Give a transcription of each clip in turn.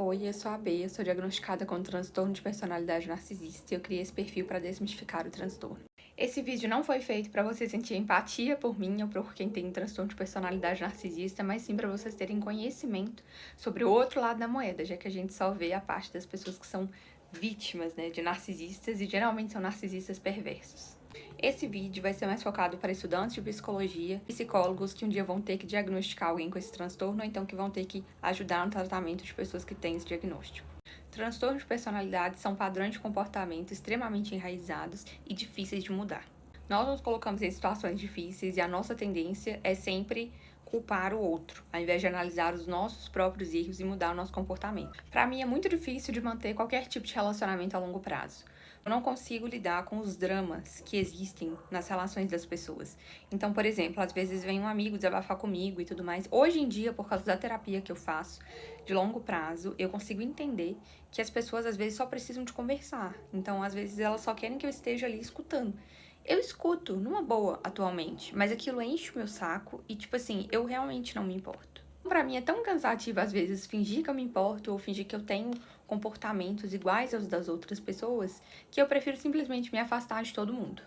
Oi, eu sou a Bea, sou diagnosticada com transtorno de personalidade narcisista e eu criei esse perfil para desmistificar o transtorno. Esse vídeo não foi feito para você sentir empatia por mim ou por quem tem transtorno de personalidade narcisista, mas sim para vocês terem conhecimento sobre o outro lado da moeda, já que a gente só vê a parte das pessoas que são vítimas, né, de narcisistas e geralmente são narcisistas perversos. Esse vídeo vai ser mais focado para estudantes de psicologia, psicólogos que um dia vão ter que diagnosticar alguém com esse transtorno ou então que vão ter que ajudar no tratamento de pessoas que têm esse diagnóstico. Transtornos de personalidade são padrões de comportamento extremamente enraizados e difíceis de mudar. Nós nos colocamos em situações difíceis e a nossa tendência é sempre culpar o outro, ao invés de analisar os nossos próprios erros e mudar o nosso comportamento. Para mim é muito difícil de manter qualquer tipo de relacionamento a longo prazo. Eu não consigo lidar com os dramas que existem nas relações das pessoas. Então, por exemplo, às vezes vem um amigo desabafar comigo e tudo mais. Hoje em dia, por causa da terapia que eu faço de longo prazo, eu consigo entender que as pessoas às vezes só precisam de conversar. Então, às vezes elas só querem que eu esteja ali escutando. Eu escuto numa boa atualmente, mas aquilo enche o meu saco e, tipo assim, eu realmente não me importo. Pra mim é tão cansativo às vezes fingir que eu me importo ou fingir que eu tenho comportamentos iguais aos das outras pessoas, que eu prefiro simplesmente me afastar de todo mundo.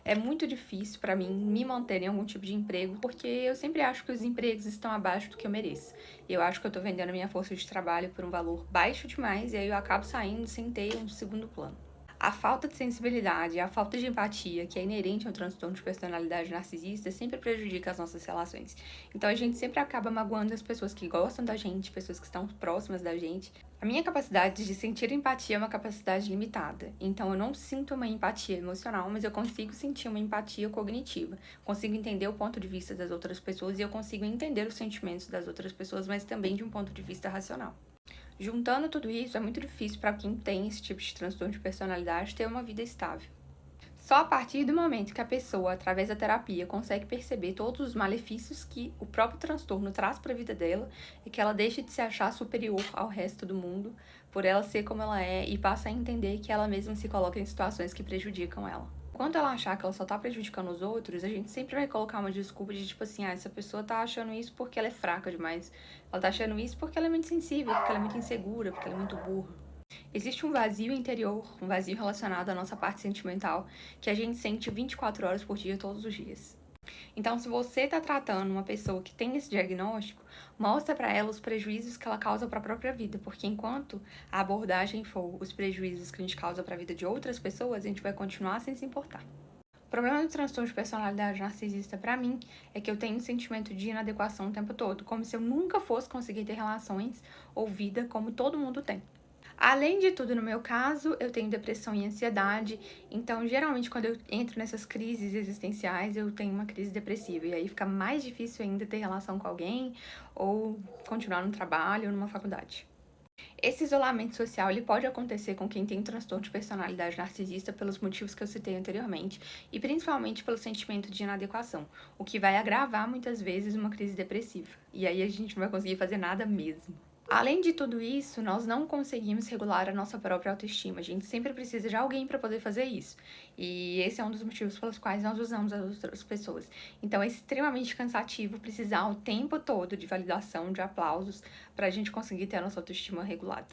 É muito difícil pra mim me manter em algum tipo de emprego, porque eu sempre acho que os empregos estão abaixo do que eu mereço. Eu acho que eu tô vendendo a minha força de trabalho por um valor baixo demais e aí eu acabo saindo sem ter um segundo plano. A falta de sensibilidade e a falta de empatia que é inerente ao transtorno de personalidade narcisista sempre prejudica as nossas relações. Então a gente sempre acaba magoando as pessoas que gostam da gente, pessoas que estão próximas da gente. A minha capacidade de sentir empatia é uma capacidade limitada. Então eu não sinto uma empatia emocional, mas eu consigo sentir uma empatia cognitiva. Consigo entender o ponto de vista das outras pessoas e eu consigo entender os sentimentos das outras pessoas, mas também de um ponto de vista racional. Juntando tudo isso, é muito difícil para quem tem esse tipo de transtorno de personalidade ter uma vida estável. Só a partir do momento que a pessoa, através da terapia, consegue perceber todos os malefícios que o próprio transtorno traz para a vida dela e que ela deixa de se achar superior ao resto do mundo por ela ser como ela é e passa a entender que ela mesma se coloca em situações que prejudicam ela. Quando ela achar que ela só tá prejudicando os outros, a gente sempre vai colocar uma desculpa de tipo assim, essa pessoa tá achando isso porque ela é fraca demais. Ela tá achando isso porque ela é muito sensível, porque ela é muito insegura, porque ela é muito burra. Existe um vazio interior, um vazio relacionado à nossa parte sentimental, que a gente sente 24 horas por dia, todos os dias. Então, se você tá tratando uma pessoa que tem esse diagnóstico, mostra para ela os prejuízos que ela causa para a própria vida, porque enquanto a abordagem for os prejuízos que a gente causa para a vida de outras pessoas, a gente vai continuar sem se importar. O problema do transtorno de personalidade narcisista para mim é que eu tenho um sentimento de inadequação o tempo todo, como se eu nunca fosse conseguir ter relações ou vida como todo mundo tem. Além de tudo, no meu caso, eu tenho depressão e ansiedade, então geralmente quando eu entro nessas crises existenciais, eu tenho uma crise depressiva, e aí fica mais difícil ainda ter relação com alguém ou continuar no trabalho ou numa faculdade. Esse isolamento social ele pode acontecer com quem tem transtorno de personalidade narcisista pelos motivos que eu citei anteriormente e principalmente pelo sentimento de inadequação, o que vai agravar muitas vezes uma crise depressiva. E aí a gente não vai conseguir fazer nada mesmo. Além de tudo isso, nós não conseguimos regular a nossa própria autoestima. A gente sempre precisa de alguém para poder fazer isso. E esse é um dos motivos pelos quais nós usamos as outras pessoas. Então é extremamente cansativo precisar o tempo todo de validação, de aplausos, para a gente conseguir ter a nossa autoestima regulada.